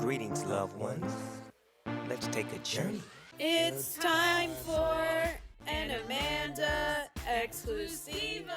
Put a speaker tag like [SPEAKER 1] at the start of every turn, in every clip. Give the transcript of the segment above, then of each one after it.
[SPEAKER 1] Greetings, loved ones. Let's take a journey.
[SPEAKER 2] It's time for an Amanda Exclusivo.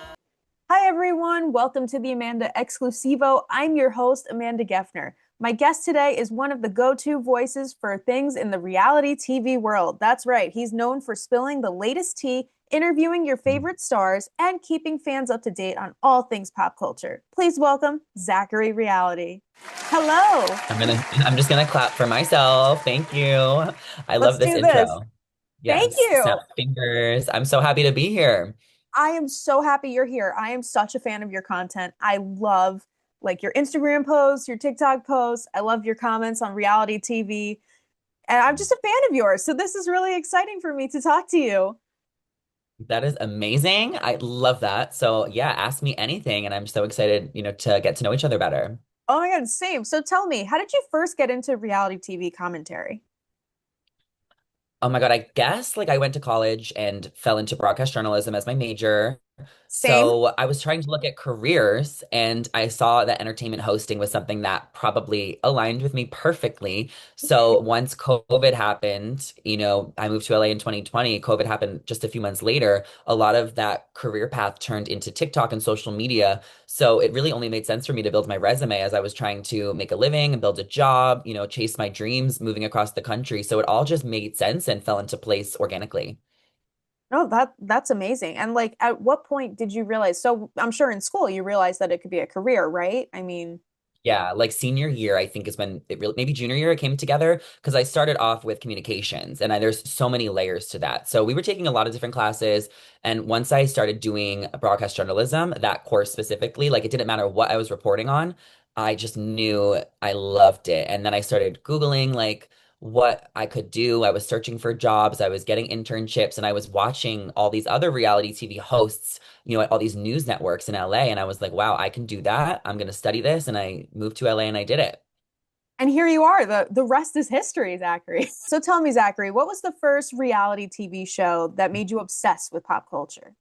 [SPEAKER 3] Hi, everyone. Welcome to the Amanda Exclusivo. I'm your host, Amanda Geffner. My guest today is one of the go-to voices for things in the reality TV world. That's right. He's known for spilling the latest tea, interviewing your favorite stars, and keeping fans up to date on all things pop culture. Please welcome Zachary Reality. Hello.
[SPEAKER 4] I'm just gonna clap for myself. Thank you. I
[SPEAKER 3] Let's
[SPEAKER 4] love this
[SPEAKER 3] do this.
[SPEAKER 4] intro.
[SPEAKER 3] Thank
[SPEAKER 4] Yes, snap
[SPEAKER 3] you.
[SPEAKER 4] fingers. I'm so happy to be here.
[SPEAKER 3] I am so happy you're here. I am such a fan of your content. I love like your Instagram posts, your TikTok posts. I love your comments on reality TV. And I'm just a fan of yours. So this is really exciting for me to talk to you.
[SPEAKER 4] That is amazing. I love that. So yeah, ask me anything, and I'm so excited, to get to know each other better.
[SPEAKER 3] Oh my God, same. So tell me, how did you first get into reality TV commentary?
[SPEAKER 4] Oh my God, I guess like I went to college and fell into broadcast journalism as my major.
[SPEAKER 3] Same.
[SPEAKER 4] So I was trying to look at careers and I saw that entertainment hosting was something that probably aligned with me perfectly. So once COVID happened, I moved to LA in 2020. COVID happened just a few months later. A lot of that career path turned into TikTok and social media. So it really only made sense for me to build my resume as I was trying to make a living and build a job, chase my dreams moving across the country. So it all just made sense and fell into place organically.
[SPEAKER 3] No, that's amazing. And like at what point did you realize? So I'm sure in school you realized that it could be a career, right? I mean,
[SPEAKER 4] Yeah, like senior year, I think is when it really, maybe junior year it came together because I started off with communications and there's so many layers to that. So we were taking a lot of different classes. And once I started doing broadcast journalism, that course specifically, like it didn't matter what I was reporting on, I just knew I loved it. And then I started Googling like what I could do. I was searching for jobs, I was getting internships, and I was watching all these other reality TV hosts at all these news networks in LA. And I was like, wow, I can do that. I'm going to study this. And I moved to LA and I did it.
[SPEAKER 3] and here you are. The rest is history, Zachary. So tell me, Zachary, what was the first reality TV show that made you obsessed with pop culture?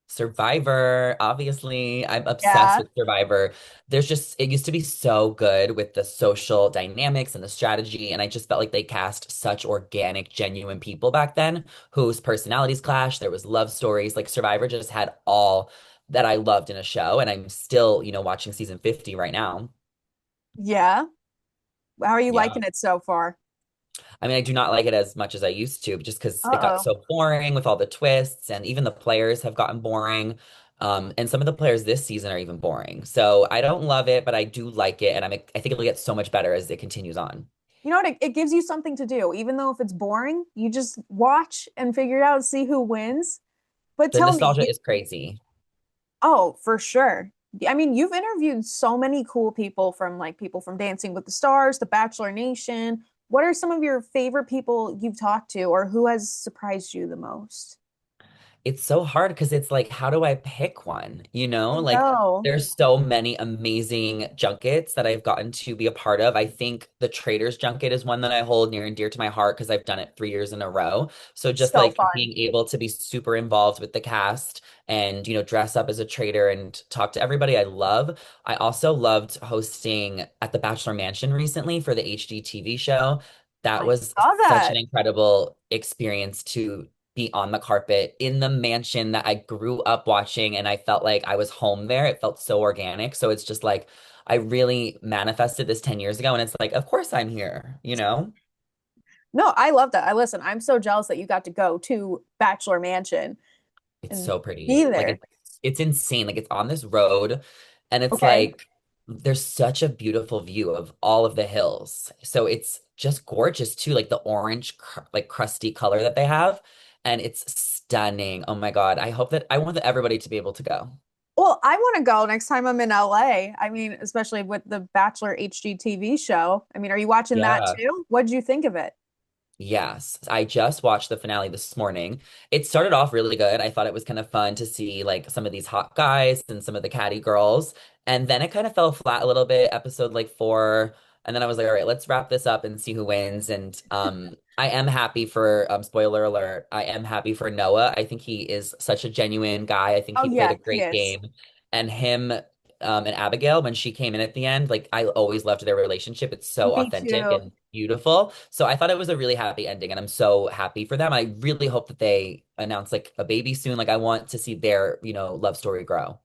[SPEAKER 4] Survivor, obviously, I'm obsessed
[SPEAKER 3] Yeah,
[SPEAKER 4] with Survivor. It used to be so good with the social dynamics and the strategy. And I just felt like they cast such organic, genuine people back then whose personalities clashed. There was love stories. Like Survivor just had all that I loved in a show. And I'm still, watching season 50 right now.
[SPEAKER 3] yeah. How are you
[SPEAKER 4] Yeah.
[SPEAKER 3] liking it so far?
[SPEAKER 4] I mean, I do not like it as much as I used to, just because it got
[SPEAKER 3] Uh-oh.
[SPEAKER 4] so boring with all the twists, and even the players have gotten boring. And some of the players this season are even boring. So I don't love it, but I do like it, and I think it'll get so much better as it continues on.
[SPEAKER 3] You know what? It gives you something to do. Even though if it's boring, you just watch and figure it out and see who wins. But
[SPEAKER 4] The
[SPEAKER 3] tell me,
[SPEAKER 4] nostalgia is crazy.
[SPEAKER 3] oh, for sure. I mean, you've interviewed so many cool people from like people from Dancing with the Stars, the Bachelor Nation. What are some of your favorite people you've talked to, or who has surprised you the most?
[SPEAKER 4] It's so hard because it's like, how do I pick one?
[SPEAKER 3] I
[SPEAKER 4] Like
[SPEAKER 3] know.
[SPEAKER 4] there's so many amazing junkets that I've gotten to be a part of. I think the Traders junket is one that I hold near and dear to my heart because I've done it 3 years in a row. So just
[SPEAKER 3] So
[SPEAKER 4] like
[SPEAKER 3] fun.
[SPEAKER 4] being able to be super involved with the cast and, dress up as a trader and talk to everybody I love. I also loved hosting at the Bachelor Mansion recently for the HGTV show. That
[SPEAKER 3] I
[SPEAKER 4] was
[SPEAKER 3] saw
[SPEAKER 4] such an
[SPEAKER 3] that.
[SPEAKER 4] incredible experience to be on the carpet in the mansion that I grew up watching, and I felt like I was home there. It felt so organic. So it's just like I really manifested this 10 years ago, and it's like, of course I'm here.
[SPEAKER 3] No, I love that. I listen, I'm so jealous that you got to go to Bachelor Mansion
[SPEAKER 4] It's
[SPEAKER 3] and
[SPEAKER 4] so
[SPEAKER 3] be
[SPEAKER 4] pretty. Like
[SPEAKER 3] there.
[SPEAKER 4] it's insane. Like it's on this road, and it's
[SPEAKER 3] Okay.
[SPEAKER 4] like there's such a beautiful view of all of the hills. So it's just gorgeous too, like the orange like crusty color that they have. And it's stunning. Oh my God. I want everybody to be able to go.
[SPEAKER 3] Well, I want to go next time I'm in LA. I mean, especially with the Bachelor HGTV show. I mean, are you watching that
[SPEAKER 4] Yeah.
[SPEAKER 3] too? What did you think of it?
[SPEAKER 4] Yes, I just watched the finale this morning. It started off really good. I thought it was kind of fun to see like some of these hot guys and some of the catty girls. And then it kind of fell flat a little bit, episode like 4. And then I was like, all right, let's wrap this up and see who wins. And I am happy for spoiler alert, I am happy for Noah. I think he is such a genuine guy. I think
[SPEAKER 3] Oh
[SPEAKER 4] he played
[SPEAKER 3] yeah,
[SPEAKER 4] a
[SPEAKER 3] he
[SPEAKER 4] great
[SPEAKER 3] is.
[SPEAKER 4] game. And him and Abigail when she came in at the end. Like I always loved their relationship. It's so
[SPEAKER 3] Me
[SPEAKER 4] authentic
[SPEAKER 3] too.
[SPEAKER 4] and beautiful. So I thought it was a really happy ending, and I'm so happy for them. I really hope that they announce like a baby soon. Like I want to see their, love story grow.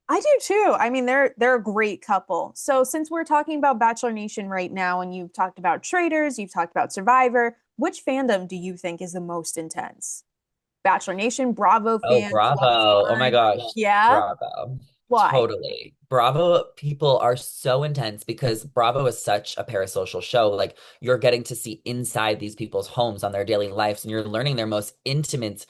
[SPEAKER 3] I do too. I mean, they're a great couple. So since we're talking about Bachelor Nation right now, and you've talked about Traitors, you've talked about Survivor, which fandom do you think is the most intense? Bachelor Nation, Bravo
[SPEAKER 4] Oh,
[SPEAKER 3] fans, Love is
[SPEAKER 4] Bravo. Oh my
[SPEAKER 3] Blind.
[SPEAKER 4] gosh.
[SPEAKER 3] Yeah.
[SPEAKER 4] Bravo.
[SPEAKER 3] Why?
[SPEAKER 4] Totally. Bravo people are so intense because Bravo is such a parasocial show. Like you're getting to see inside these people's homes on their daily lives and you're learning their most intimate,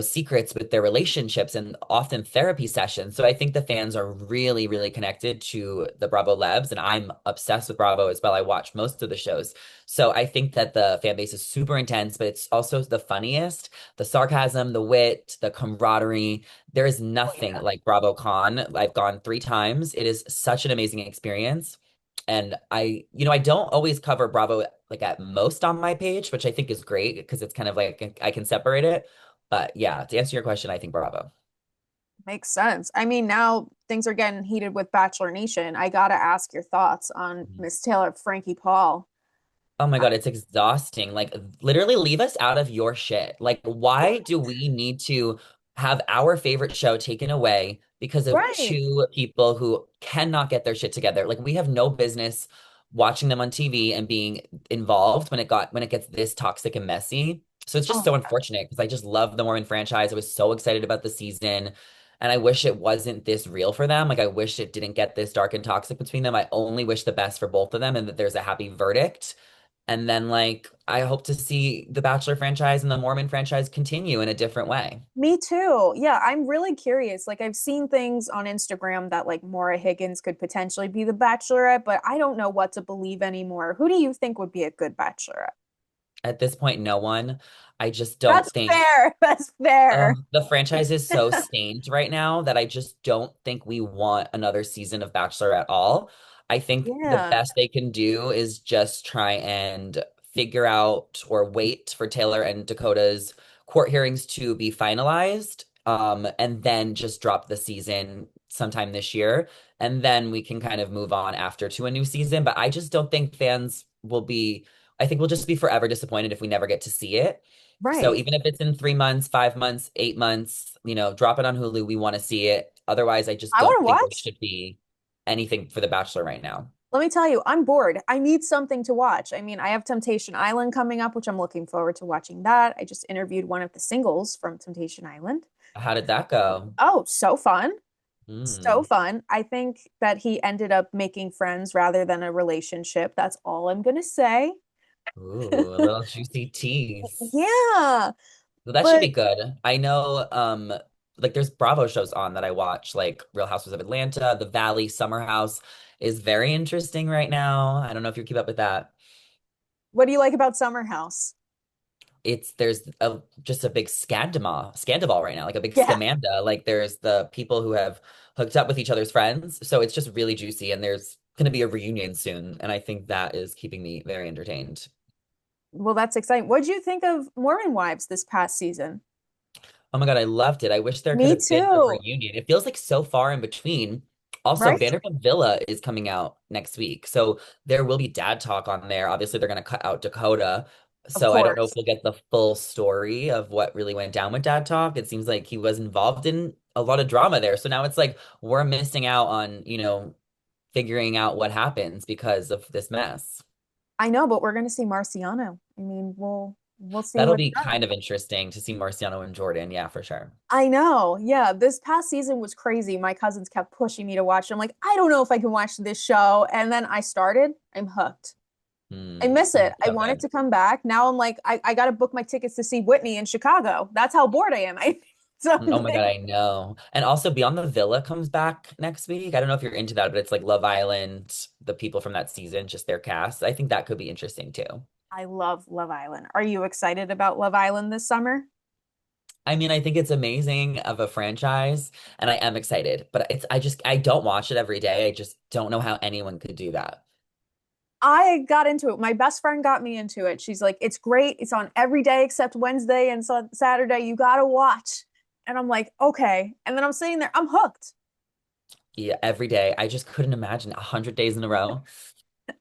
[SPEAKER 4] secrets with their relationships and often therapy sessions. So I think the fans are really, really connected to the Bravo Lebs and I'm obsessed with Bravo as well. I watch most of the shows. So I think that the fan base is super intense, but it's also the funniest, the sarcasm, the wit, the camaraderie. There is
[SPEAKER 3] Oh
[SPEAKER 4] nothing
[SPEAKER 3] yeah.
[SPEAKER 4] like BravoCon. I've gone 3 times. It is such an amazing experience. And I don't always cover Bravo like at most on my page, which I think is great because it's kind of like I can separate it. But yeah, to answer your question, I think Bravo.
[SPEAKER 3] Makes sense. I mean, now things are getting heated with Bachelor Nation. I gotta ask your thoughts on Miss Taylor, Frankie Paul.
[SPEAKER 4] Oh my God, it's exhausting. Like, literally leave us out of your shit. Like, why do we need to have our favorite show taken away because of
[SPEAKER 3] Right.
[SPEAKER 4] two people who cannot get their shit together? Like, we have no business watching them on TV and being involved when it gets this toxic and messy. So it's just
[SPEAKER 3] Oh
[SPEAKER 4] so
[SPEAKER 3] yeah.
[SPEAKER 4] unfortunate because I just love the Mormon franchise. I was so excited about the season. And I wish it wasn't this real for them. Like, I wish it didn't get this dark and toxic between them. I only wish the best for both of them and that there's a happy verdict. And then like I hope to see the Bachelor franchise and the Mormon franchise continue in a different way.
[SPEAKER 3] Me too. Yeah, I'm really curious. Like I've seen things on Instagram that like Maura Higgins could potentially be the Bachelorette, but I don't know what to believe anymore. Who do you think would be a good Bachelorette?
[SPEAKER 4] At this point, no one. I just
[SPEAKER 3] That's
[SPEAKER 4] don't think
[SPEAKER 3] fair. That's fair.
[SPEAKER 4] the franchise is so stained right now that I just don't think we want another season of Bachelor at all. I think the
[SPEAKER 3] Yeah.
[SPEAKER 4] best they can do is just try and figure out or wait for Taylor and Dakota's court hearings to be finalized, and then just drop the season sometime this year. And then we can kind of move on after to a new season. But I just don't think I think we'll just be forever disappointed if we never get to see it. So
[SPEAKER 3] Right.
[SPEAKER 4] even if it's in 3 months, 5 months, 8 months, drop it on Hulu. We want to see it. Otherwise, I just
[SPEAKER 3] I want
[SPEAKER 4] don't
[SPEAKER 3] to
[SPEAKER 4] think there
[SPEAKER 3] watch.
[SPEAKER 4] should be anything for The Bachelor right now.
[SPEAKER 3] Let me tell you, I'm bored. I need something to watch. I mean, I have Temptation Island coming up, which I'm looking forward to watching that. I just interviewed one of the singles from Temptation Island.
[SPEAKER 4] How did that go?
[SPEAKER 3] Oh, so fun. So
[SPEAKER 4] Hmm.
[SPEAKER 3] fun. I think that he ended up making friends rather than a relationship. That's all I'm gonna say.
[SPEAKER 4] Ooh, a little juicy tease.
[SPEAKER 3] Yeah,
[SPEAKER 4] Well, that should
[SPEAKER 3] but
[SPEAKER 4] be good. I know, like there's Bravo shows on that I watch, like Real Housewives of Atlanta, The Valley, Summer House is very interesting right now. I don't know if you keep up with that.
[SPEAKER 3] what do you like about Summer House?
[SPEAKER 4] There's just a big scandal right now, like a big
[SPEAKER 3] Yeah.
[SPEAKER 4] scamanda. Like there's the people who have hooked up with each other's friends. So it's just really juicy and there's gonna be a reunion soon. And I think that is keeping me very entertained.
[SPEAKER 3] Well, that's exciting. What did you think of Mormon Wives this past season?
[SPEAKER 4] Oh my God, I loved it. I wish there could
[SPEAKER 3] Me
[SPEAKER 4] have been a
[SPEAKER 3] too.
[SPEAKER 4] reunion. It feels like so far in between. Also,
[SPEAKER 3] Right?
[SPEAKER 4] Vanderpump Villa is coming out next week. So there will be dad talk on there. Obviously, they're going to cut out Dakota.
[SPEAKER 3] Of
[SPEAKER 4] So I don't know if
[SPEAKER 3] course.
[SPEAKER 4] we'll get the full story of what really went down with dad talk. It seems like he was involved in a lot of drama there. So now it's like we're missing out on, figuring out what happens because of this mess.
[SPEAKER 3] I know, but we're gonna see Marciano. I mean, we'll see
[SPEAKER 4] That'll
[SPEAKER 3] what's
[SPEAKER 4] be
[SPEAKER 3] up.
[SPEAKER 4] kind of interesting to see Marciano and Jordan. Yeah, for sure.
[SPEAKER 3] I know. Yeah, this past season was crazy. My cousins kept pushing me to watch it. I'm like, I don't know if I can watch this show. And then I started. I'm hooked. I
[SPEAKER 4] Hmm.
[SPEAKER 3] miss
[SPEAKER 4] Oh,
[SPEAKER 3] it. I
[SPEAKER 4] so
[SPEAKER 3] want it
[SPEAKER 4] good.
[SPEAKER 3] to come back. Now I'm like, I got to book my tickets to see Whitney in Chicago. That's how bored I am. I need
[SPEAKER 4] Oh my God,
[SPEAKER 3] something.
[SPEAKER 4] I know. And also Beyond the Villa comes back next week. I don't know if you're into that, but it's like Love Island, the people from that season, just their cast. I think that could be interesting too.
[SPEAKER 3] I love Love Island. Are you excited about Love Island this summer?
[SPEAKER 4] I mean, I think it's amazing of a franchise and I am excited, but I don't watch it every day. I just don't know how anyone could do that.
[SPEAKER 3] I got into it. My best friend got me into it. She's like, it's great. It's on every day except Wednesday and Saturday. You got to watch. And I'm like, okay. And then I'm sitting there, I'm hooked.
[SPEAKER 4] Yeah, every day. I just couldn't imagine 100 days in a row.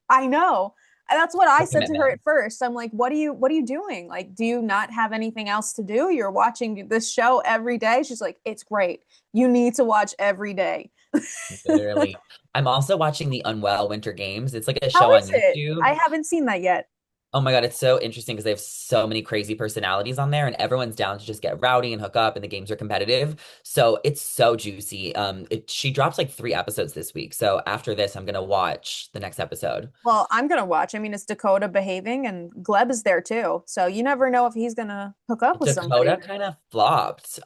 [SPEAKER 3] I know. And that's what I
[SPEAKER 4] The
[SPEAKER 3] said to her
[SPEAKER 4] commitment.
[SPEAKER 3] at first. I'm like, what are you doing? Like, do you not have anything else to do? You're watching this show every day. She's like, it's great. You need to watch every day.
[SPEAKER 4] Literally. I'm also watching the Unwell Winter Games. It's like a
[SPEAKER 3] How
[SPEAKER 4] show
[SPEAKER 3] is
[SPEAKER 4] on
[SPEAKER 3] it? I
[SPEAKER 4] YouTube.
[SPEAKER 3] haven't seen that yet.
[SPEAKER 4] Oh my God, it's so interesting because they have so many crazy personalities on there and everyone's down to just get rowdy and hook up and the games are competitive. So it's so juicy. She drops like 3 episodes this week. So after this, I'm gonna watch the next episode.
[SPEAKER 3] Well, I'm gonna watch. I mean, it's Dakota behaving and Gleb is there too. So you never know if he's gonna hook up with somebody.
[SPEAKER 4] Dakota kind of flopped.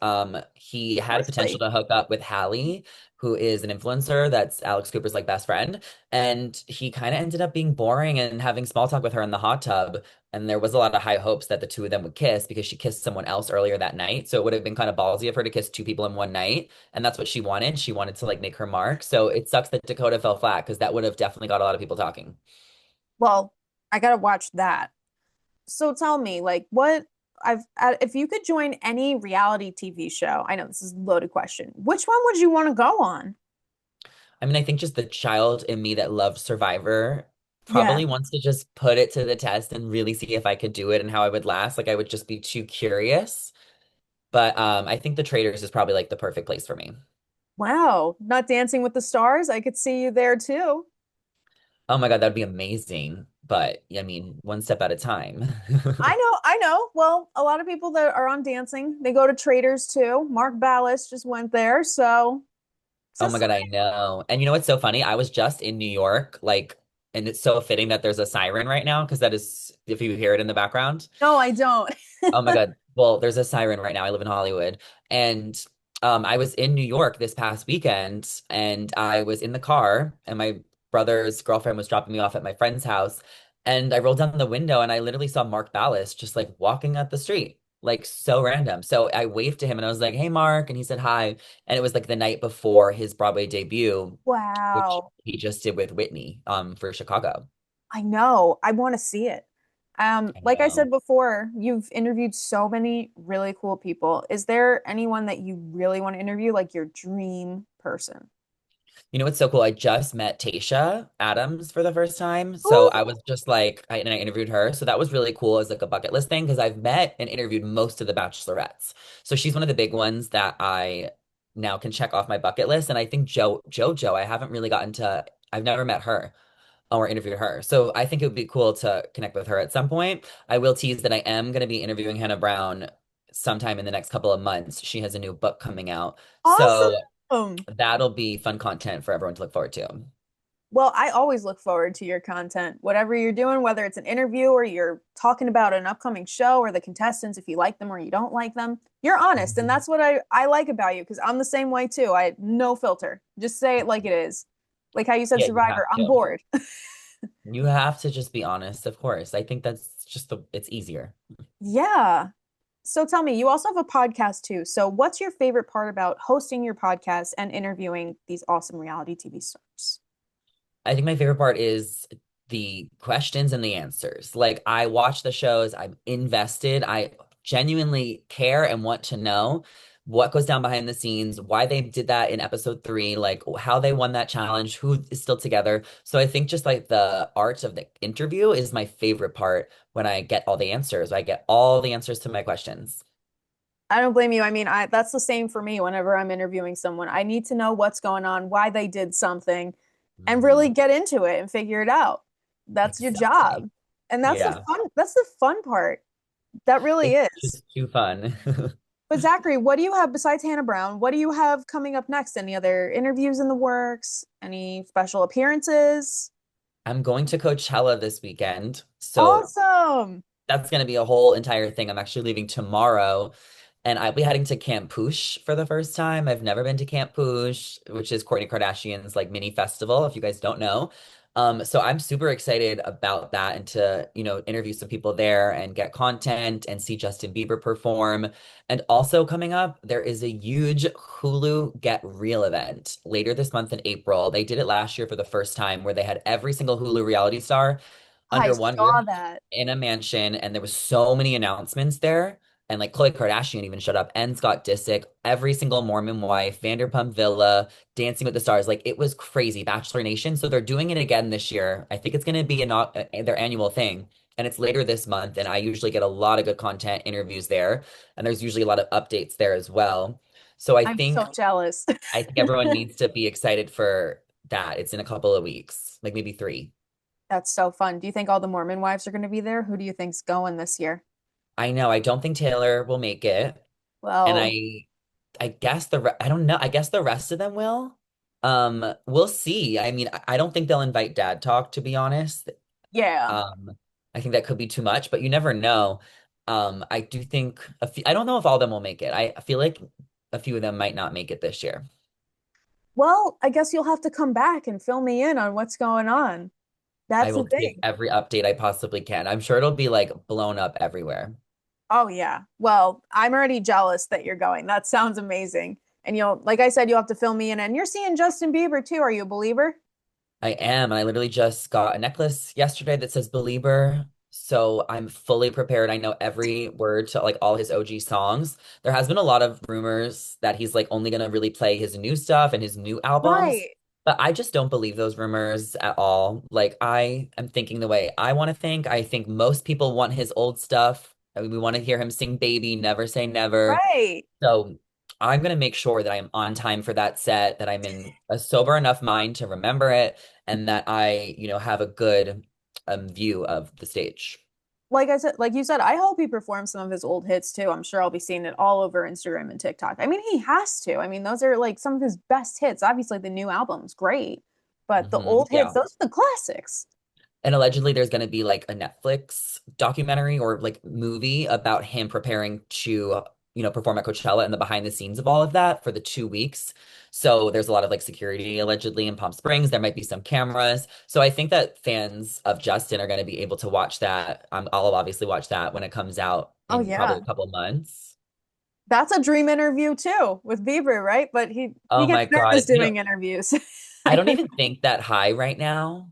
[SPEAKER 4] He had a potential
[SPEAKER 3] Seriously.
[SPEAKER 4] to hook up with Hallie, who is an influencer that's Alex Cooper's like best friend, and he kind of ended up being boring and having small talk with her in the hot tub. And there was a lot of high hopes that the two of them would kiss because she kissed someone else earlier that night. So it would have been kind of ballsy of her to kiss two people in one night, and that's what she wanted. She wanted to like make her mark. So it sucks that Dakota fell flat because that would have definitely got a lot of people talking.
[SPEAKER 3] Well, I gotta watch that. So tell me, like, if you could join any reality TV show, I know this is a loaded question. Which one would you want to go on?
[SPEAKER 4] I mean, I think just the child in me that loves Survivor
[SPEAKER 3] Yeah.
[SPEAKER 4] probably wants to just put it to the test and really see if I could do it and how I would last. Like I would just be too curious. But I think the Traders is probably like the perfect place for me.
[SPEAKER 3] Wow. Not Dancing with the Stars. I could see you there too.
[SPEAKER 4] Oh my God, that'd be amazing. But I mean, one step at a time.
[SPEAKER 3] I know, I know. Well, a lot of people that are on Dancing, they go to Traders too. Mark Ballas just went there, so
[SPEAKER 4] Oh my
[SPEAKER 3] just
[SPEAKER 4] God, I know. And you know what's so funny? I was just in New York, like, and it's so fitting that there's a siren right now because that is, if you hear it in the background.
[SPEAKER 3] no, I don't.
[SPEAKER 4] Oh my God. Well, there's a siren right now. I live in Hollywood. And I was in New York this past weekend and I was in the car and my brother's girlfriend was dropping me off at my friend's house. And I rolled down the window and I literally saw Mark Ballas just like walking up the street, like so random. So I waved to him and I was like, "Hey, Mark." And he said hi. And it was like the night before his Broadway debut, which
[SPEAKER 3] Wow.
[SPEAKER 4] he just did with Whitney for Chicago.
[SPEAKER 3] I know. I want to see it.
[SPEAKER 4] I
[SPEAKER 3] Like I
[SPEAKER 4] know.
[SPEAKER 3] said before, you've interviewed so many really cool people. Is there anyone that you really want to interview, like your dream person?
[SPEAKER 4] You know what's so cool? I just met Tasha Adams for the first time. So I
[SPEAKER 3] Ooh.
[SPEAKER 4] was just like, and I interviewed her. So that was really cool as like a bucket list thing because I've met and interviewed most of the bachelorettes. So she's one of the big ones that I now can check off my bucket list. And I think JoJo, I haven't really gotten to, I've never met her or interviewed her. So I think it would be cool to connect with her at some point. I will tease that I am going to be interviewing Hannah Brown sometime in the next couple of months. She has a new book coming out. So
[SPEAKER 3] Awesome.
[SPEAKER 4] that'll be fun content for everyone to look forward to.
[SPEAKER 3] Well, I always look forward to your content. Whatever you're doing, whether it's an interview or you're talking about an upcoming show or the contestants, if you like them or you don't like them, you're honest. And
[SPEAKER 4] Mhm.
[SPEAKER 3] that's what I like about you because I'm the same way too. I no filter. Just say it like it is. Like how you said
[SPEAKER 4] Yeah, you
[SPEAKER 3] Survivor,
[SPEAKER 4] have
[SPEAKER 3] I'm
[SPEAKER 4] to.
[SPEAKER 3] bored.
[SPEAKER 4] You have to just be honest, of course. I think that's just it's easier.
[SPEAKER 3] Yeah. So tell me, you also have a podcast too. So what's your favorite part about hosting your podcast and interviewing these awesome reality TV stars?
[SPEAKER 4] I think my favorite part is the questions and the answers. Like I watch the shows, I'm invested. I genuinely care and want to know what goes down behind the scenes, why they did that in episode 3, like how they won that challenge, who is still together. So I think just like the art of the interview is my favorite part when I get all the answers. I get all the answers to my questions.
[SPEAKER 3] I don't blame you. I mean, I that's the same for me whenever I'm interviewing someone. I need to know what's going on, why they did something, and really
[SPEAKER 4] Mhm.
[SPEAKER 3] get into it and figure it out. That's your
[SPEAKER 4] Exactly.
[SPEAKER 3] job. And
[SPEAKER 4] Yeah.
[SPEAKER 3] that's the fun part. That really
[SPEAKER 4] It's
[SPEAKER 3] is.
[SPEAKER 4] just too fun.
[SPEAKER 3] But Zachary, what do you have besides Hannah Brown? What do you have coming up next? Any other interviews in the works? Any special appearances?
[SPEAKER 4] I'm going to Coachella this weekend. So
[SPEAKER 3] Awesome.
[SPEAKER 4] that's going to be a whole entire thing. I'm actually leaving tomorrow and I'll be heading to Camp Poosh for the first time. I've never been to Camp Poosh, which is Kourtney Kardashian's like mini festival, if you guys don't know. So I'm super excited about that and to, interview some people there and get content and see Justin Bieber perform. And also coming up, there is a huge Hulu Get Real event later this month in April. They did it last year for the first time where they had every single Hulu reality star
[SPEAKER 3] I
[SPEAKER 4] under one roof
[SPEAKER 3] saw that.
[SPEAKER 4] in a mansion, and there was so many announcements there. and like Khloe Kardashian even showed up, and Scott Disick, every single Mormon wife, Vanderpump Villa, Dancing with the Stars. Like it was crazy. Bachelor Nation. So they're doing it again this year. I think it's going to be their annual thing. And it's later this month. And I usually get a lot of good content interviews there. And there's usually a lot of updates there as well. So
[SPEAKER 3] I'm so jealous.
[SPEAKER 4] I think everyone needs to be excited for that. It's in a couple of weeks, like maybe 3.
[SPEAKER 3] That's so fun. Do you think all the Mormon wives are going to be there? Who do you think's going this year?
[SPEAKER 4] I know. I don't think Taylor will make it. And
[SPEAKER 3] Well,
[SPEAKER 4] I guess I don't know. I guess the rest of them will. We'll see. I mean, I don't think they'll invite Dad Talk, to be honest.
[SPEAKER 3] yeah.
[SPEAKER 4] Um, I think that could be too much, but you never know. I do think I don't know if all of them will make it. I feel like a few of them might not make it this year.
[SPEAKER 3] Well, I guess you'll have to come back and fill me in on what's going on.
[SPEAKER 4] I
[SPEAKER 3] That's the
[SPEAKER 4] will give
[SPEAKER 3] thing.
[SPEAKER 4] every update I possibly can. I'm sure it'll be like blown up everywhere.
[SPEAKER 3] Oh yeah. Well, I'm already jealous that you're going. That sounds amazing. And like I said, you'll have to fill me in. And you're seeing Justin Bieber too. Are you a believer?
[SPEAKER 4] I am, and I literally just got a necklace yesterday that says Belieber. So I'm fully prepared. I know every word to like all his OG songs. There has been a lot of rumors that he's like only gonna really play his new stuff and his new albums.
[SPEAKER 3] Right.
[SPEAKER 4] But I just don't believe those rumors at all. Like I am thinking the way I want to think. I think most people want his old stuff. I mean, we want to hear him sing Baby, Never Say Never.
[SPEAKER 3] Right.
[SPEAKER 4] So I'm gonna make sure that I am on time for that set, that I'm in a sober enough mind to remember it, and that I have a good view of the stage.
[SPEAKER 3] Like I said, like you said, I hope he performs some of his old hits too. I'm sure I'll be seeing it all over Instagram and TikTok. I mean, he has to. I mean, those are like some of his best hits. Obviously, the new album's great, but the old hits,
[SPEAKER 4] Yeah.
[SPEAKER 3] those are the classics.
[SPEAKER 4] And allegedly there's going to be like a Netflix documentary or like movie about him preparing to perform at Coachella and the behind the scenes of all of that for the 2 weeks. So there's a lot of like security allegedly in Palm Springs. There might be some cameras. So I think that fans of Justin are going to be able to watch that. I'll obviously watch that when it comes out
[SPEAKER 3] Oh
[SPEAKER 4] in probably
[SPEAKER 3] yeah.
[SPEAKER 4] a couple months.
[SPEAKER 3] That's a dream interview too with Bieber, right? But he
[SPEAKER 4] Oh
[SPEAKER 3] gets
[SPEAKER 4] my
[SPEAKER 3] nervous
[SPEAKER 4] God.
[SPEAKER 3] doing interviews.
[SPEAKER 4] I don't even think that high right now.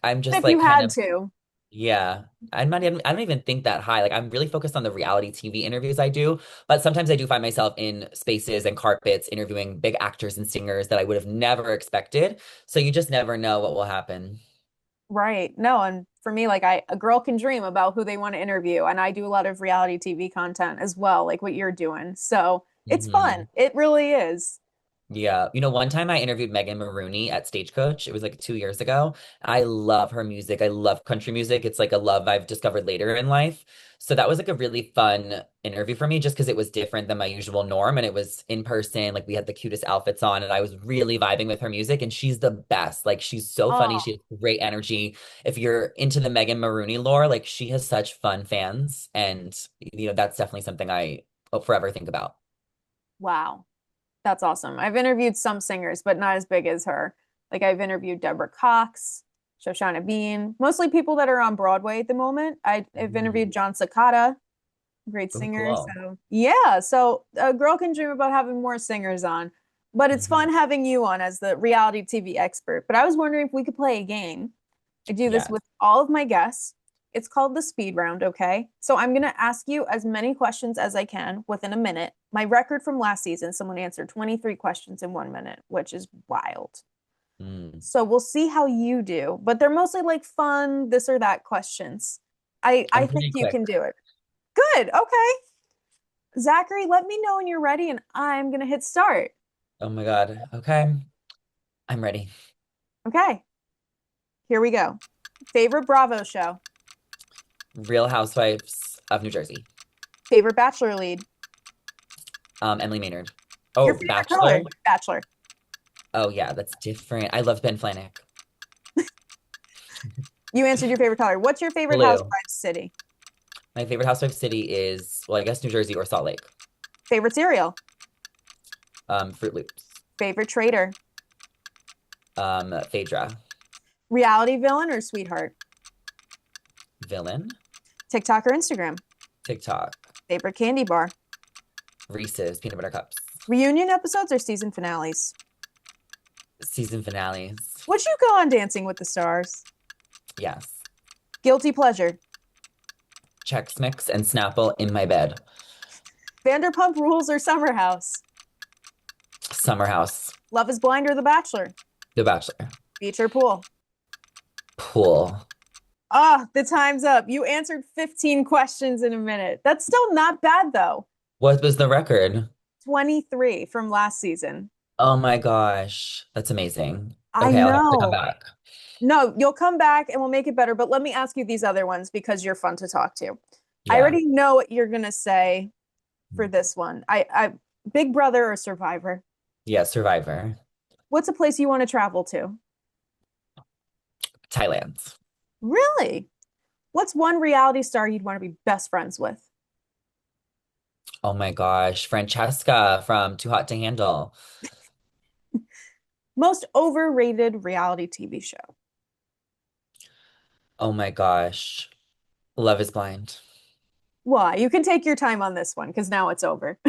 [SPEAKER 4] I'm just
[SPEAKER 3] If
[SPEAKER 4] like
[SPEAKER 3] you
[SPEAKER 4] kind
[SPEAKER 3] had
[SPEAKER 4] of.
[SPEAKER 3] to.
[SPEAKER 4] Yeah. I don't even think that high. Like I'm really focused on the reality TV interviews I do, but sometimes I do find myself in spaces and carpets interviewing big actors and singers that I would have never expected. So you just never know what will happen.
[SPEAKER 3] Right. No, and for me, like a girl can dream about who they want to interview, and I do a lot of reality TV content as well, like what you're doing. So it's fun.
[SPEAKER 4] Hmm.
[SPEAKER 3] It really is.
[SPEAKER 4] Yeah. One time I interviewed Megan Maroney at Stagecoach. It was like 2 years ago. I love her music. I love country music. It's like a love I've discovered later in life. So that was like a really fun interview for me just because it was different than my usual norm and it was in person. Like we had the cutest outfits on and I was really vibing with her music and she's the best. Like she's so funny.
[SPEAKER 3] Oh,
[SPEAKER 4] She has great energy. If you're into the Megan Maroney lore, like she has such fun fans and that's definitely something I will forever think about.
[SPEAKER 3] wow. That's awesome. I've interviewed some singers, but not as big as her. Like I've interviewed Deborah Cox, Shoshana Bean, mostly people that are on Broadway at the moment. I've interviewed
[SPEAKER 4] Mm.
[SPEAKER 3] John Cicada, great
[SPEAKER 4] Oh,
[SPEAKER 3] singer.
[SPEAKER 4] cool.
[SPEAKER 3] So yeah, so a girl can dream about having more singers on, but it's
[SPEAKER 4] Mhm.
[SPEAKER 3] fun having you on as the reality TV expert. But I was wondering if we could play a game. I do this
[SPEAKER 4] Yes.
[SPEAKER 3] with all of my guests. It's called the speed round, okay? So I'm going to ask you as many questions as I can within a minute. My record from last season, someone answered 23 questions in 1 minute, which is wild.
[SPEAKER 4] Mm.
[SPEAKER 3] So we'll see how you do, but they're mostly like fun, this or that questions. I
[SPEAKER 4] I'm
[SPEAKER 3] think
[SPEAKER 4] pretty
[SPEAKER 3] you
[SPEAKER 4] quick.
[SPEAKER 3] can do it. Good. Okay. Zachary, let me know when you're ready and I'm going to hit start.
[SPEAKER 4] Oh my God. Okay. I'm ready.
[SPEAKER 3] Okay. Here we go. Favorite Bravo show?
[SPEAKER 4] Real Housewives of New Jersey.
[SPEAKER 3] Favorite Bachelor lead?
[SPEAKER 4] Emily Maynard.
[SPEAKER 3] Your
[SPEAKER 4] Oh,
[SPEAKER 3] favorite color?
[SPEAKER 4] Bachelor.
[SPEAKER 3] Bachelor.
[SPEAKER 4] Oh yeah, that's different. I love Ben Flajnik.
[SPEAKER 3] You answered your favorite color. What's your favorite
[SPEAKER 4] Blue.
[SPEAKER 3] Housewives city?
[SPEAKER 4] My favorite Housewives city is, well, I guess New Jersey or Salt Lake.
[SPEAKER 3] Favorite cereal?
[SPEAKER 4] Fruit Loops.
[SPEAKER 3] Favorite traitor?
[SPEAKER 4] Phaedra.
[SPEAKER 3] Reality villain or sweetheart?
[SPEAKER 4] Villain.
[SPEAKER 3] TikTok or Instagram?
[SPEAKER 4] TikTok.
[SPEAKER 3] Favorite candy bar?
[SPEAKER 4] Reese's peanut butter cups.
[SPEAKER 3] Reunion episodes or season finales?
[SPEAKER 4] Season finales.
[SPEAKER 3] Would you go on Dancing with the Stars?
[SPEAKER 4] Yes.
[SPEAKER 3] Guilty pleasure?
[SPEAKER 4] Chex Mix and Snapple in my bed.
[SPEAKER 3] Vanderpump Rules or Summer House?
[SPEAKER 4] Summer House.
[SPEAKER 3] Love is Blind or The Bachelor?
[SPEAKER 4] The Bachelor.
[SPEAKER 3] Beach or pool?
[SPEAKER 4] Pool.
[SPEAKER 3] Ah, the time's up. You answered 15 questions in a minute. That's still not bad though.
[SPEAKER 4] What was the record?
[SPEAKER 3] 23 from last season.
[SPEAKER 4] Oh my gosh. That's amazing.
[SPEAKER 3] I
[SPEAKER 4] Okay, I'll have to come
[SPEAKER 3] know.
[SPEAKER 4] back.
[SPEAKER 3] No, you'll come back and we'll make it better, but let me ask you these other ones because you're fun to talk to. I
[SPEAKER 4] Yeah.
[SPEAKER 3] already know what you're gonna say for this one. I Big Brother or Survivor?
[SPEAKER 4] Yeah, Survivor.
[SPEAKER 3] What's a place you want to travel to?
[SPEAKER 4] Thailand.
[SPEAKER 3] Really? What's one reality star you'd want to be best friends with?
[SPEAKER 4] Oh my gosh. Francesca from Too Hot to Handle.
[SPEAKER 3] Most overrated reality TV show.
[SPEAKER 4] Oh my gosh. Love is Blind.
[SPEAKER 3] Why? You can take your time on this one because now it's over.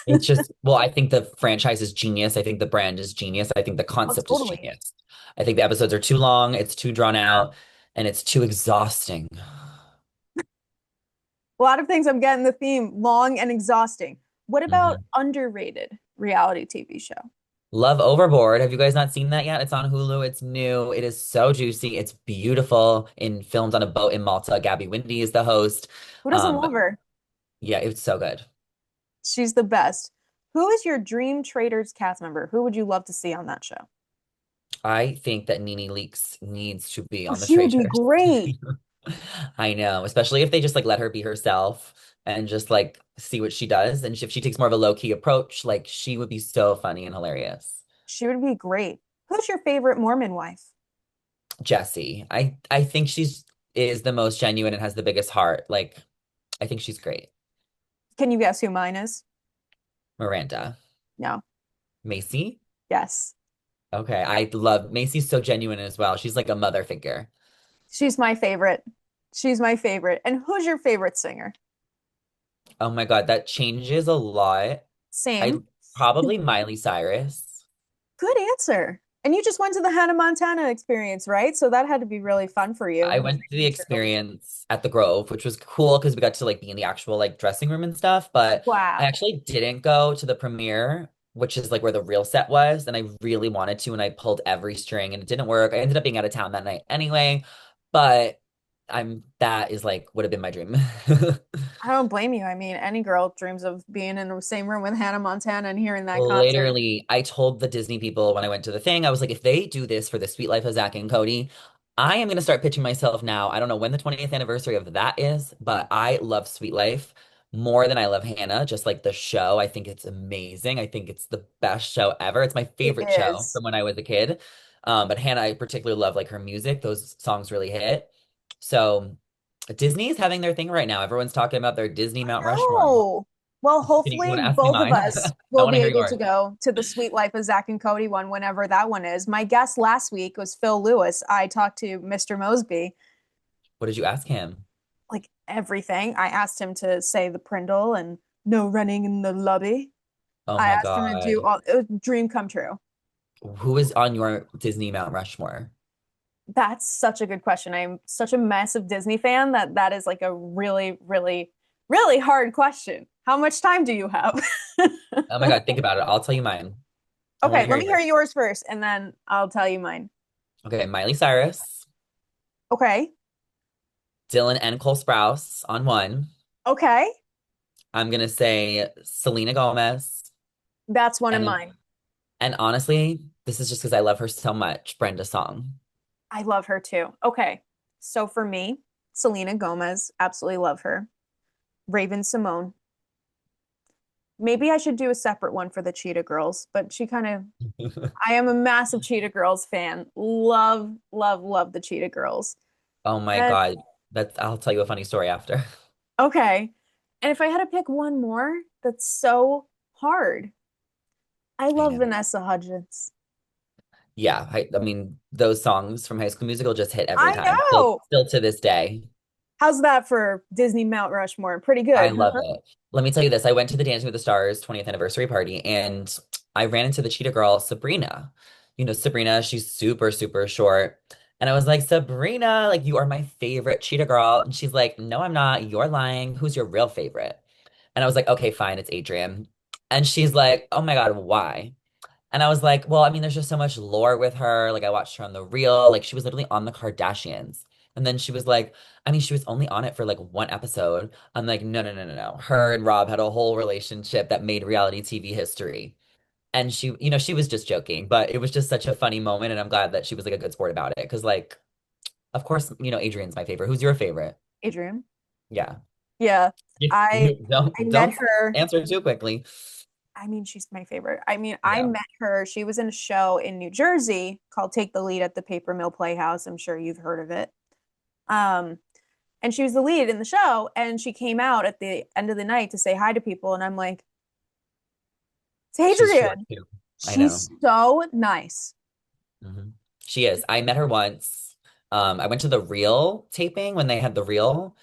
[SPEAKER 4] It's just, well, I think the franchise is genius. I think the brand is genius. I think the
[SPEAKER 3] Oh,
[SPEAKER 4] concept is
[SPEAKER 3] totally.
[SPEAKER 4] genius. I think the episodes are too long, it's too drawn out, and it's too exhausting.
[SPEAKER 3] A lot of things I'm getting the theme long and exhausting. What about
[SPEAKER 4] Mhm.
[SPEAKER 3] underrated reality TV show?
[SPEAKER 4] Love Overboard. Have you guys not seen that yet? It's on Hulu. It's new. It is so juicy. It's beautiful. In filmed on a boat in Malta. Gabby Windey is the host.
[SPEAKER 3] Who doesn't
[SPEAKER 4] Um,
[SPEAKER 3] love her?
[SPEAKER 4] yeah, it's so good.
[SPEAKER 3] She's the best. Who is your dream Traders cast member? Who would you love to see on that show?
[SPEAKER 4] I think that Nene Leakes needs to be
[SPEAKER 3] Oh,
[SPEAKER 4] on the
[SPEAKER 3] she would be
[SPEAKER 4] Traitors.
[SPEAKER 3] great.
[SPEAKER 4] I know, especially if they just like let her be herself and just like see what she does. And if she takes more of a low-key approach, like she would be so funny and hilarious.
[SPEAKER 3] She would be great. Who's your favorite Mormon wife?
[SPEAKER 4] Jessie, I think she's is the most genuine and has the biggest heart. Like, I think she's great.
[SPEAKER 3] Can you guess who mine is?
[SPEAKER 4] Miranda.
[SPEAKER 3] No.
[SPEAKER 4] Macy?
[SPEAKER 3] Yes.
[SPEAKER 4] Okay, I love Macy's so genuine as well. She's like a mother figure.
[SPEAKER 3] She's my favorite. She's my favorite. And who's your favorite singer?
[SPEAKER 4] Oh my God, that changes a lot. I
[SPEAKER 3] Same.
[SPEAKER 4] probably Miley Cyrus.
[SPEAKER 3] Good answer. And you just went to the Hannah Montana experience, right? So that had to be really fun for you.
[SPEAKER 4] I went to the experience at the Grove, which was cool because we got to like be in the actual like dressing room and stuff. But I
[SPEAKER 3] Wow.
[SPEAKER 4] actually didn't go to the premiere, which is like where the real set was, and I really wanted to, and I pulled every string and it didn't work. I ended up being out of town that night anyway, but I'm that is like would have been my dream.
[SPEAKER 3] I don't blame you. I mean, any girl dreams of being in the same room with Hannah Montana and hearing that concert.
[SPEAKER 4] Literally, I told the Disney people when I went to the thing, I was like, if they do this for the Sweet Life of Zach and Cody, I am going to start pitching myself now. I don't know when the 20th anniversary of that is, but I love Sweet Life more than I love Hannah. Just like the show, I think it's amazing. I think it's the best show ever. It's my
[SPEAKER 3] It
[SPEAKER 4] favorite show
[SPEAKER 3] is.
[SPEAKER 4] from when I was a kid. But Hannah, I particularly love like her music. Those songs really hit. So Disney is having their thing right now. Everyone's talking about their Disney Mount Rushmore.
[SPEAKER 3] No. Well,
[SPEAKER 4] You
[SPEAKER 3] hopefully
[SPEAKER 4] want to ask me
[SPEAKER 3] both of
[SPEAKER 4] mine?
[SPEAKER 3] us
[SPEAKER 4] I
[SPEAKER 3] will
[SPEAKER 4] want
[SPEAKER 3] be
[SPEAKER 4] to hear
[SPEAKER 3] able to
[SPEAKER 4] yours.
[SPEAKER 3] go to the Sweet Life of Zach and Cody one whenever that one is. My guest last week was Phil Lewis. I talked to Mr. Mosby,
[SPEAKER 4] What did you ask him?
[SPEAKER 3] like everything. I asked him to say the Prindle and no running in the lobby.
[SPEAKER 4] Oh
[SPEAKER 3] I
[SPEAKER 4] my
[SPEAKER 3] asked him to do
[SPEAKER 4] God.
[SPEAKER 3] all it was a dream come true.
[SPEAKER 4] Who is on your Disney Mount Rushmore?
[SPEAKER 3] That's such a good question. I'm such a massive Disney fan that that is like a really, really, really hard question. How much time do you have?
[SPEAKER 4] Oh my God, think about it. I'll tell you mine. I want
[SPEAKER 3] Okay,
[SPEAKER 4] to hear
[SPEAKER 3] let me hear
[SPEAKER 4] yours.
[SPEAKER 3] yours first, and then I'll tell you mine.
[SPEAKER 4] Okay, Miley Cyrus,
[SPEAKER 3] Okay.
[SPEAKER 4] Dylan and Cole Sprouse on one.
[SPEAKER 3] Okay.
[SPEAKER 4] I'm gonna say Selena Gomez.
[SPEAKER 3] That's one of
[SPEAKER 4] And
[SPEAKER 3] mine.
[SPEAKER 4] and honestly, this is just because I love her so much. Brenda Song.
[SPEAKER 3] I love her too. Okay. So for me, Selena Gomez, absolutely love her. Raven Simone. Maybe I should do a separate one for the Cheetah Girls, but she kind of, I am a massive Cheetah Girls fan. Love, love, love the Cheetah Girls.
[SPEAKER 4] Oh my
[SPEAKER 3] And
[SPEAKER 4] God. That's I'll tell you a funny story after.
[SPEAKER 3] okay. And if I had to pick one more, that's so hard. I
[SPEAKER 4] I
[SPEAKER 3] love
[SPEAKER 4] know.
[SPEAKER 3] Vanessa Hudgens.
[SPEAKER 4] Yeah, I mean those songs from High School Musical just hit every
[SPEAKER 3] I
[SPEAKER 4] time. Still,
[SPEAKER 3] know.
[SPEAKER 4] still to this day.
[SPEAKER 3] How's that for Disney Mount Rushmore? Pretty
[SPEAKER 4] I
[SPEAKER 3] good,
[SPEAKER 4] love
[SPEAKER 3] huh?
[SPEAKER 4] it. Let me tell you this. I went to the Dancing with the Stars 20th anniversary party and I ran into the cheetah girl, Sabrina. You know, Sabrina, she's super, super short. And I was like, Sabrina, like, you are my favorite cheetah girl. And she's like, no, I'm not. You're lying. Who's your real favorite? And I was like, okay, fine, it's Adrian. And she's like, oh my God, why? And I was like, well, I mean, there's just so much lore with her. Like, I watched her on The Real. Like, she was literally on the Kardashians. And then she was like, I mean, she was only on it for like one episode. I'm like, no, no, no, no, no. Her and Rob had a whole relationship that made reality TV history. And she was just joking, but it was just such a funny moment. And I'm glad that she was like a good sport about it. Cause, like, of course, Adrian's my favorite. Who's your favorite?
[SPEAKER 3] Adrian.
[SPEAKER 4] Yeah.
[SPEAKER 3] Yeah. I
[SPEAKER 4] Don't
[SPEAKER 3] I met
[SPEAKER 4] don't
[SPEAKER 3] her.
[SPEAKER 4] answer too quickly.
[SPEAKER 3] I mean, she's my favorite. I mean, I
[SPEAKER 4] Yeah.
[SPEAKER 3] met her. She was in a show in New Jersey called Take the Lead at the Paper Mill Playhouse. I'm sure you've heard of it. Um, and she was the lead in the show, and she came out at the end of the night to say hi to people, and I'm like, it's
[SPEAKER 4] She's short
[SPEAKER 3] Adrian.
[SPEAKER 4] too. I know.
[SPEAKER 3] She's so nice.
[SPEAKER 4] hmm She is. I met her once. I went to the Real taping when they had the Real,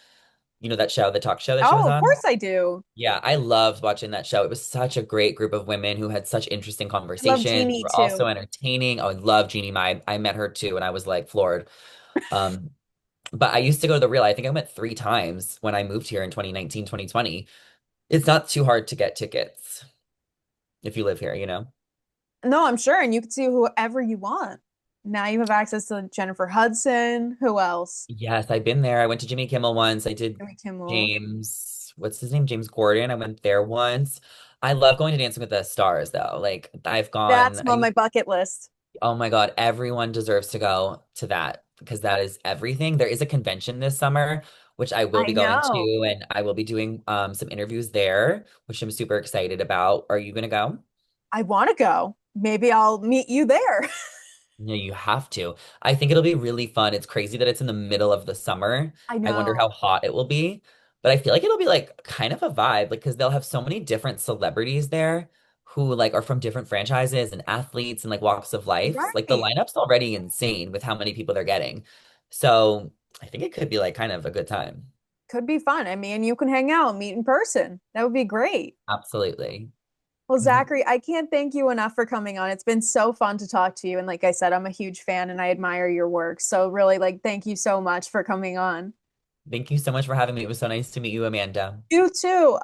[SPEAKER 4] that show, the talk show that she was
[SPEAKER 3] Oh, of
[SPEAKER 4] on.
[SPEAKER 3] course I do.
[SPEAKER 4] Yeah, I loved watching that show. It was such a great group of women who had such interesting
[SPEAKER 3] I love
[SPEAKER 4] conversations. They
[SPEAKER 3] Jeannie
[SPEAKER 4] were also
[SPEAKER 3] too.
[SPEAKER 4] entertaining. Oh, I love Jeannie Mai. I met her too, and I was like floored. Um, but I used to go to the Real. I think I went 3 times when I moved here in 2019, 2020. It's not too hard to get tickets if you live here.
[SPEAKER 3] No, I'm sure, and you can see whoever you want. Now you have access to Jennifer Hudson. Who else?
[SPEAKER 4] Yes, I've been there. I went to Jimmy Kimmel once. I did
[SPEAKER 3] Jimmy Kimmel.
[SPEAKER 4] James, what's his name? James Gordon. I went there once. I love going to Dancing with the Stars though. Like I've
[SPEAKER 3] That's
[SPEAKER 4] gone,
[SPEAKER 3] on my bucket list.
[SPEAKER 4] oh my God, everyone deserves to go to that because that is everything. There is a convention this summer, which I will
[SPEAKER 3] I
[SPEAKER 4] be going
[SPEAKER 3] know.
[SPEAKER 4] to, and I will be doing some interviews there, which I'm super excited about. Are you gonna go?
[SPEAKER 3] I want to go. Maybe I'll meet you there.
[SPEAKER 4] No, you have to. I think it'll be really fun. It's crazy that it's in the middle of the summer.
[SPEAKER 3] I
[SPEAKER 4] I wonder
[SPEAKER 3] know.
[SPEAKER 4] how hot it will be, but I feel like it'll be like kind of a vibe, like because they'll have so many different celebrities there who like are from different franchises and athletes and like walks of life. Like the
[SPEAKER 3] Right.
[SPEAKER 4] lineup's already insane with how many people they're getting. So I think it could be like kind of a good time.
[SPEAKER 3] Could be fun. I mean, you can hang out, meet in person. That would be great.
[SPEAKER 4] Absolutely.
[SPEAKER 3] Well,
[SPEAKER 4] Mhm.
[SPEAKER 3] Zachary, I can't thank you enough for coming on. It's been so fun to talk to you. And like I said, I'm a huge fan and I admire your work. So really, like, thank you so much for coming on.
[SPEAKER 4] Thank you so much for having me. It was so nice to meet you, Amanda.
[SPEAKER 3] You too.